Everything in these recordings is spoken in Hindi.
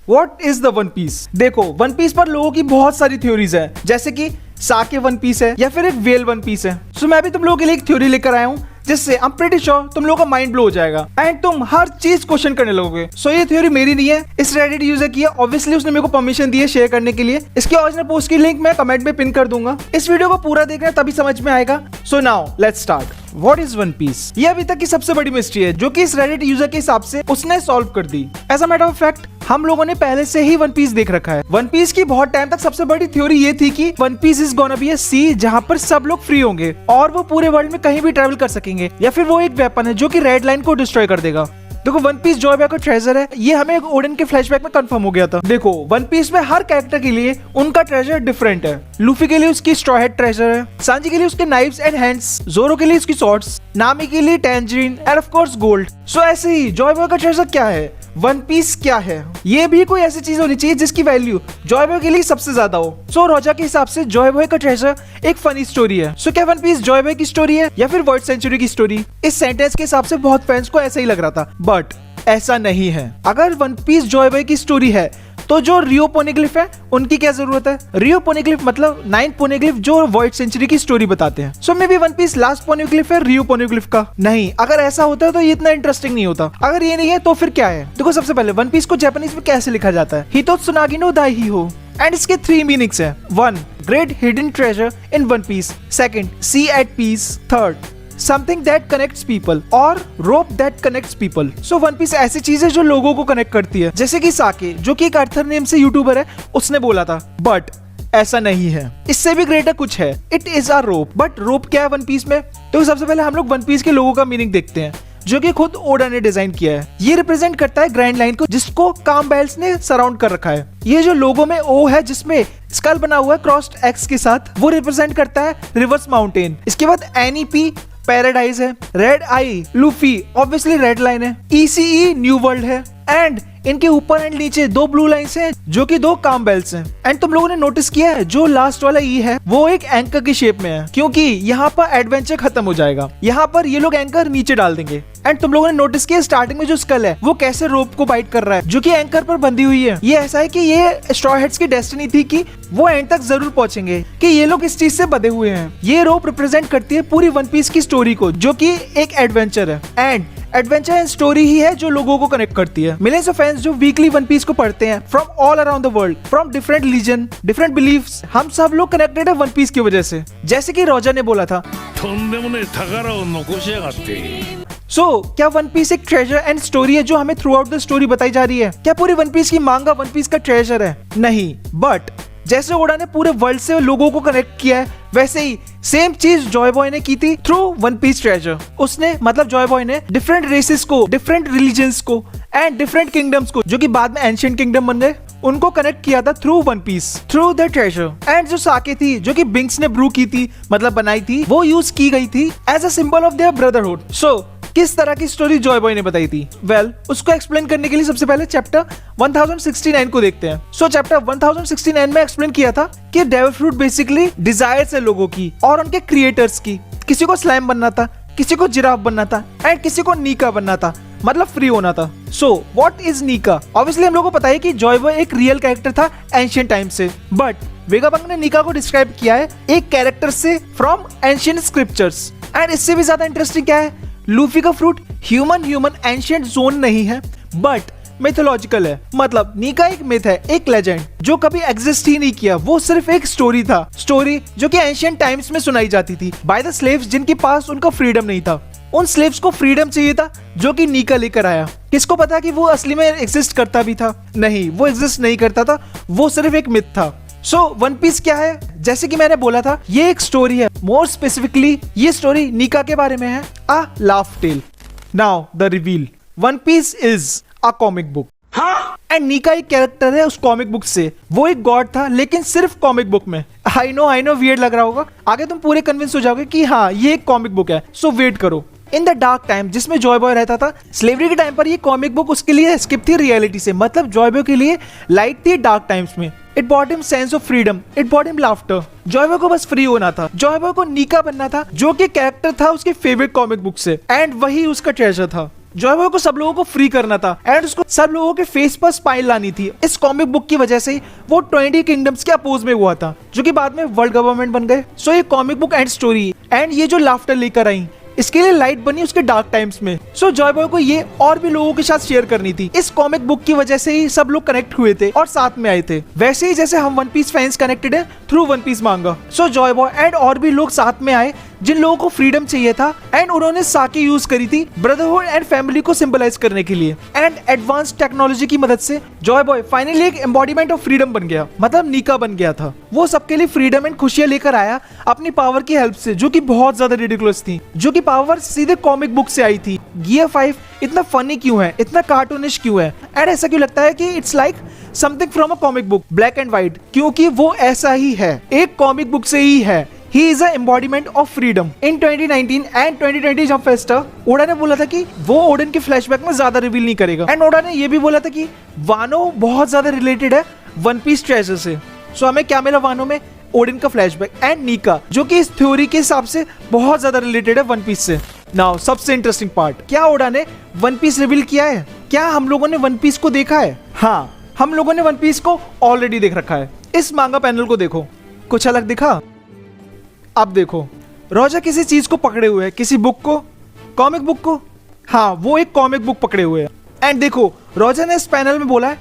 What is the one piece? देखो, वन पीस पर लोगों की बहुत सारी थ्योरीज है, जैसे कि साके वन पीस है या फिर एक वेल वन पीस है। सो मैं भी तुम लोगों के लिए एक थ्योरी लेकर आया हूँ जिससे आई एम प्रीटी श्योर तुम लोगों का माइंड ब्लो हो जाएगा एंड तुम हर चीज क्वेश्चन करने लगोगे। सो ये थ्योरी मेरी नहीं है, इस रेडिट यूजर की है। ऑब्वियसली उसने मेरे को परमिशन दी है शेयर करने के लिए। इसके ओरिजिनल पोस्ट की लिंक मैं कमेंट में पिन कर दूंगा। इस वीडियो को पूरा देखना तभी समझ में आएगा। So now let's start. What is one piece? ये अभी तक की सबसे बड़ी मिस्ट्री है जो कि इस रेडिट यूजर के हिसाब से उसने सॉल्व कर दी। As a matter of fact हम लोगों ने पहले से ही वन पीस देख रखा है। वन पीस की बहुत टाइम तक सबसे बड़ी थ्योरी ये थी कि One Piece is gonna be a sea जहां पर सब लोग फ्री होंगे और वो पूरे वर्ल्ड में कहीं भी ट्रैवल कर सकेंगे, या फिर वो एक वेपन है जो कि रेड लाइन को डिस्ट्रॉय कर देगा। देखो, वन पीस जॉय बॉय का ट्रेजर है, ये हमें ओडिन के फ्लैशबैक में कंफर्म हो गया था। देखो, वन पीस में हर कैरेक्टर के लिए उनका ट्रेजर डिफरेंट है। लूफी के लिए उसकी स्ट्रॉ हेड ट्रेजर है, सांजी के लिए उसके नाइव्स एंड हैंड्स, जोरो के लिए उसकी स्वॉर्ड्स, नामी के लिए tangerine and of course gold. So ऐसे ही जॉय बॉय का ट्रेजर क्या है, वन पीस क्या है, ये भी कोई ऐसी चीज होनी चाहिए जिसकी वैल्यू जॉय बॉय के लिए सबसे ज्यादा हो। सो रोजा के हिसाब से जॉय बॉय का ट्रेजर एक फनी स्टोरी है। सो क्या वन पीस जॉय बॉय की स्टोरी है या फिर वर्ल्ड सेंचुरी की स्टोरी? इस सेंटेंस के हिसाब से बहुत फैंस को ऐसा ही लग रहा था, बट ऐसा नहीं है। अगर वन पीस जॉय बॉय की स्टोरी है तो जो रियो पोनिग्लिफ है उनकी क्या जरूरत है? रियो पोनिग्लिफ मतलब 9 पोनिग्लिफ जो वर्ल्ड सेंचुरी की स्टोरी बताते हैं। So maybe One Piece last poneglyph है रियो पोनिग्लिफ का। नहीं, अगर ऐसा होता तो ये इतना इंटरेस्टिंग नहीं होता। अगर ये नहीं है तो फिर क्या है? देखो, सबसे पहले वन पीस को जापानीज में कैसे लिखा जाता है? हितो त्सुनागी नो दाई हो। एंड इसके 3 मीनिंग्स है। 1 great hidden treasure in one piece, 2 sea at peace, 3 something that connects people और rope that connects people। So one piece ऐसी चीज है जो लोगों को कनेक्ट करती है, जैसे कि साके जो कि एक अर्थर नेम से यूट्यूबर है उसने बोला था, बट ऐसा नहीं है। इससे भी ग्रेटर कुछ है, it is a rope. But rope क्या है वन पीस में? तो सबसे पहले हम लोग वन पीस के लोगों का मीनिंग देखते हैं जो कि खुद ओडा ने डिजाइन किया है। ये रिप्रेजेंट करता है ग्रैंड लाइन को जिसको काम बेल्स ने सराउंड कर रखा है। ये जो लोगो में ओ है जिसमें स्कल बना हुआ है क्रॉस्ड एक्स के साथ, वो रिप्रेजेंट करता है रिवर्स माउंटेन। इसके बाद एनईपी पैराडाइज है, रेड आई लूफी ऑब्वियसली रेड लाइन है, ईसीई न्यू वर्ल्ड है एंड इनके ऊपर एंड नीचे 2 ब्लू लाइंस हैं जो कि 2 काम बेल्स हैं। एंड तुम लोगों ने नोटिस किया है जो लास्ट वाला ई है वो एक एंकर की शेप में है, क्योंकि यहाँ पर एडवेंचर खत्म हो जाएगा। यहाँ पर ये लोग एंकर नीचे डाल देंगे। एंड तुम लोगों ने नोटिस किया स्टार्टिंग में जो स्कल है वो कैसे रोप को बाइट कर रहा है जो कि एंकर पर बंधी हुई है। ये ऐसा है कि ये स्ट्रॉ हेड्स की डेस्टिनी थी कि वो एंड तक जरूर पहुंचेंगे, कि ये लोग इस चीज से बंधे हुए हैं। ये रोप रिप्रेजेंट करती है पूरी वन पीस की स्टोरी को जो कि एक एडवेंचर है। एंड एडवेंचर एंड स्टोरी ही है जो लोगों को कनेक्ट करती है। मिलियंस ऑफ फैंस जो वीकली वन पीस को पढ़ते हैं from all around the world, from different religion, different beliefs, हम सब लोग कनेक्टेड है वन पीस की वजह से। जैसे कि रोजा ने बोला था, क्या वन पीस एक ट्रेजर एंड स्टोरी है जो हमें थ्रू आउट द स्टोरी बताई जा रही है? क्या पूरी वन पीस की मांगा वन पीस का ट्रेजर है? नहीं, बट जैसे ओडा ने पूरे वर्ल्ड से लोगों को कनेक्ट किया है वैसे ही सेम चीज जॉय बॉय ने की थी थ्रू वन पीस ट्रेजर। उसने मतलब जॉय बॉय ने डिफरेंट रेसेस को, डिफरेंट रिलीजन्स को एंड डिफरेंट किंगडम्स को जो कि बाद में एंशिएंट किंगडम बन गए, उनको कनेक्ट किया था through one piece, through the treasure. And जो साके थी जो कि बिंक्स ने ब्रू की थी, मतलब बनाई थी, वो यूज की गई थी as a symbol of their brotherhood. So किस तरह की स्टोरी जॉय बॉय ने बताई थी? वेल, उसको एक्सप्लेन करने के लिए सबसे पहले चैप्टर 1069 को देखते हैं। सो चैप्टर 1069 में एक्सप्लेन किया था कि डेविल फ्रूट बेसिकली डिजायर्स है लोगों की और उनके क्रिएटर्स की। किसी को स्लाइम बनना था, किसी को जिराफ बनना था एंड किसी को नीका बनना था, मतलब फ्री होना था। So what is Nika? Obviously हम लोगों को पता है कि जॉय बॉय एक रियल कैरेक्टर था एंशिएंट टाइम से, बट वेगापंक ने नीका को डिस्क्राइब किया है एक कैरेक्टर से फ्रॉम एंशिएंट स्क्रिप्चर्स। एंड इससे भी ज्यादा इंटरेस्टिंग क्या है, लूफी का फ्रूट ह्यूमन एंशिएंट जोन नहीं है बट मिथोलॉजिकल है। मतलब नीका एक मिथ है, एक लेजेंड जो कभी एग्जिस्ट ही नहीं किया, वो सिर्फ एक स्टोरी था। स्टोरी जो कि एंशिएंट टाइम्स में सुनाई जाती थी बाय द स्लेव्स जिनके पास उनका फ्रीडम नहीं था। उन स्लेव्स को फ्रीडम चाहिए था जो कि नीका लेकर आया। किसको पता कि वो असली में एग्जिस्ट करता भी था? नहीं, वो एग्जिस्ट नहीं करता था, वो सिर्फ एक मिथ था। सो वन पीस क्या है? जैसे कि मैंने बोला था, ये एक स्टोरी है। मोर स्पेसिफिकली ये स्टोरी नीका के बारे में है, a laugh tale. Now the reveal, One Piece is a comic book and Nika एक कैरेक्टर है उस कॉमिक बुक से। वो एक गॉड था लेकिन सिर्फ कॉमिक बुक में। आई नो वियर्ड लग रहा होगा, आगे तुम पूरे कन्विंस हो जाओगे कि हाँ ये एक कॉमिक बुक है। सो वेट करो। इन द डार्क टाइम जिसमें जॉय बॉय रहता था, स्लेवरी के टाइम पर ये कॉमिक बुक उसके लिए स्किप थी रियलिटी से। मतलब जॉय बॉय के लिए लाइट थी डार्क टाइम्स में। It bought him sense of freedom, it bought him laughter. Joy boy को बस फ्री होना था, जॉय बॉय को नीका बनना था जो कि कैरेक्टर था उसके फेवरेट कॉमिक बुक से, एंड वही उसका ट्रेजर था। जॉय बॉय को सब लोगों को फ्री करना था एंड उसको सब लोगों के फेस पर स्माइल लानी थी। इस कॉमिक बुक की वजह से वो 20 किंगडम्स के अपोज में हुआ था, जो कि बाद में वर्ल्ड गवर्नमेंट बन गए। सो ये comic book and story and ये जो लाफ्टर लेकर आई, इसके लिए लाइट बनी उसके डार्क टाइम्स में। सो जॉय बॉय को ये और भी लोगों के साथ शेयर करनी थी। इस कॉमिक बुक की वजह से ही सब लोग कनेक्ट हुए थे और साथ में आए थे, वैसे ही जैसे हम वन पीस फैंस कनेक्टेड है थ्रू वन पीस मांगा। सो जॉय बॉय एंड और भी लोग साथ में आए जिन लोगों को फ्रीडम चाहिए था एंड उन्होंने साके यूज करी थी ब्रदरहुड एंड फैमिली को सिंबलाइज करने के लिए। एंड एडवांस टेक्नोलॉजी की मदद से जॉय बॉय फाइनली एक एम्बॉडीमेंट ऑफ फ्रीडम बन गया, मतलब नीका बन गया था। वो सबके लिए फ्रीडम एंड खुशियां लेकर आया अपनी पावर की हेल्प से, जो कि बहुत ज्यादा रिडिकुलस थी, जो कि पावर सीधे कॉमिक बुक से आई थी। गियर 5 इतना फनी क्यों है, इतना कार्टूनिश क्यों है एंड ऐसा क्यों लगता है कि it's like something from a comic book, black and white, क्योंकि वो ऐसा ही है, एक कॉमिक बुक से ही है। He is an embodiment of freedom. In 2019 and 2020 जब फेस्टा, ओडा ने बोला था कि वो ओडन के फ्लैशबैक में ज्यादा रिवील नहीं करेगा एंड ओडा ने ये भी बोला था कि वानो बहुत ज्यादा रिलेटेड है वन पीस ट्रेजर से। सो हमें क्या मिला वानो में? ओडन का फ्लैशबैक एंड नीका, जो कि इस थ्योरी के हिसाब से बहुत ज्यादा रिलेटेड है वन पीस से। नाउ सबसे इंटरेस्टिंग पार्ट, क्या ओडा ने वन पीस रिवील किया है? क्या हम लोगों ने वन पीस को देखा है? हाँ, हम लोगों ने वन पीस को ऑलरेडी देख रखा है। इस मांगा पैनल को देखो, कुछ अलग दिखा? अब देखो, रोजा किसी चीज को पकड़े हुए है, किसी बुक को, कॉमिक बुक को। हाँ, वो एक कॉमिक बुक पकड़े हुए है एंड देखो रोजा ने इस पैनल में बोला है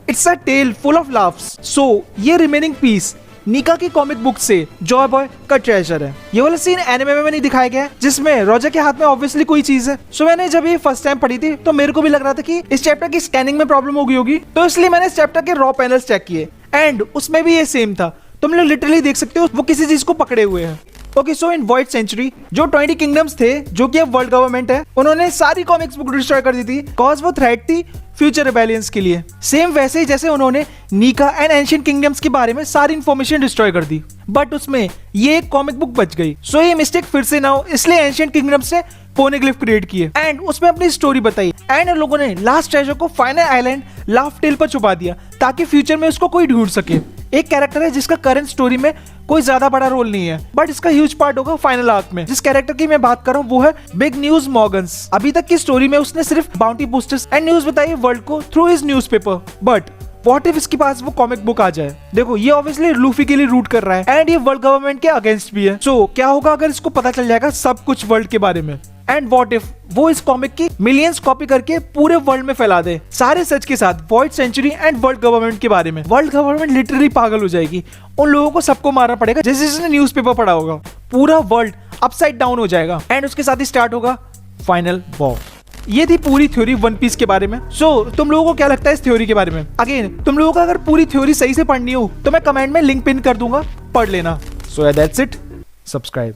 it's a tale full of laughs. So ये रिमेनिंग पीस नीका की कॉमिक बुक से जॉय बॉय का ट्रेजर है। ये वाला सीन एनिमे में नहीं दिखाया गया है, जिसमें रोजा के हाथ में ऑब्वियसली कोई चीज है। सो मैंने जब ये फर्स्ट टाइम पढ़ी थी तो मेरे को भी लग रहा था कि इस चैप्टर की स्कैनिंग में प्रॉब्लम हो गई होगी, तो इसलिए मैंने इस चैप्टर के रॉ पैनल्स चेक किए एंड उसमें भी ये सेम था। तुम लोग लिटरली देख सकते हो वो किसी चीज को पकड़े हुए हैं। Okay, so in void century जो 20 किंगडम्स थे, जो कि अब वर्ल्ड गवर्नमेंट है, उन्होंने सारी कॉमिक्स बुक डिस्ट्रॉय कर दी थी कॉज वो थ्रेट थी फ्यूचर रिबेलियंस के लिए। सेम वैसे ही जैसे उन्होंने नीका एंड एंशिएंट किंगडम्स के बारे में सारी इंफॉर्मेशन डिस्ट्रॉय कर दी, बट उसमें ये एक कॉमिक बुक बच गई। सो ये मिस्टेक फिर से ना हो, इसलिए एंशिएंट किंगडम्स ने पोनेग्लिफ क्रिएट किए एंड उसमें अपनी स्टोरी बताई एंड उन लोगों ने लास्ट ट्रेजर को फाइनल आइलैंड लाफ टेल पर छुपा दिया ताकि फ्यूचर में उसको कोई ढूंढ सके। एक कैरेक्टर है जिसका करंट स्टोरी में कोई ज्यादा बड़ा रोल नहीं है, बट इसका ह्यूज पार्ट होगा फाइनल आर्क में। जिस कैरेक्टर की मैं बात कर रहा हूँ वो है बिग न्यूज मॉर्गन्स। अभी तक की स्टोरी में उसने सिर्फ बाउंटी बूस्टर्स एंड न्यूज बताई वर्ल्ड को through his newspaper, but what if इसके पास वो कॉमिक बुक आ जाए? देखो, ये ऑब्वियसली लूफी के लिए रूट कर रहा है एंड ये वर्ल्ड गवर्नमेंट के अगेंस्ट भी है। सो क्या होगा अगर इसको पता चल जाएगा सब कुछ वर्ल्ड के बारे में? एंड व्हाट इफ वो इस कॉमिक की मिलियंस कॉपी करके पूरे वर्ल्ड में फैला दे सारे सच के साथ, void century and world government के बारे में? वर्ल्ड गवर्नमेंट लिटरली पागल हो जाएगी, उन लोगों को सबको मारना पड़ेगा जैसे जिसने न्यूज़पेपर पढ़ा होगा, पूरा वर्ल्ड अपसाइड डाउन हो जाएगा एंड उसके साथ ही स्टार्ट होगा फाइनल वॉर। ये थी पूरी थ्योरी वन पीस के बारे में। सो तुम लोगों को क्या लगता है इस थ्योरी के बारे में? अगेन, तुम लोगों को अगर पूरी थ्योरी सही से पढ़नी हो तो मैं कमेंट में लिंक पिन कर दूंगा, पढ़ लेना। So that's it, subscribe.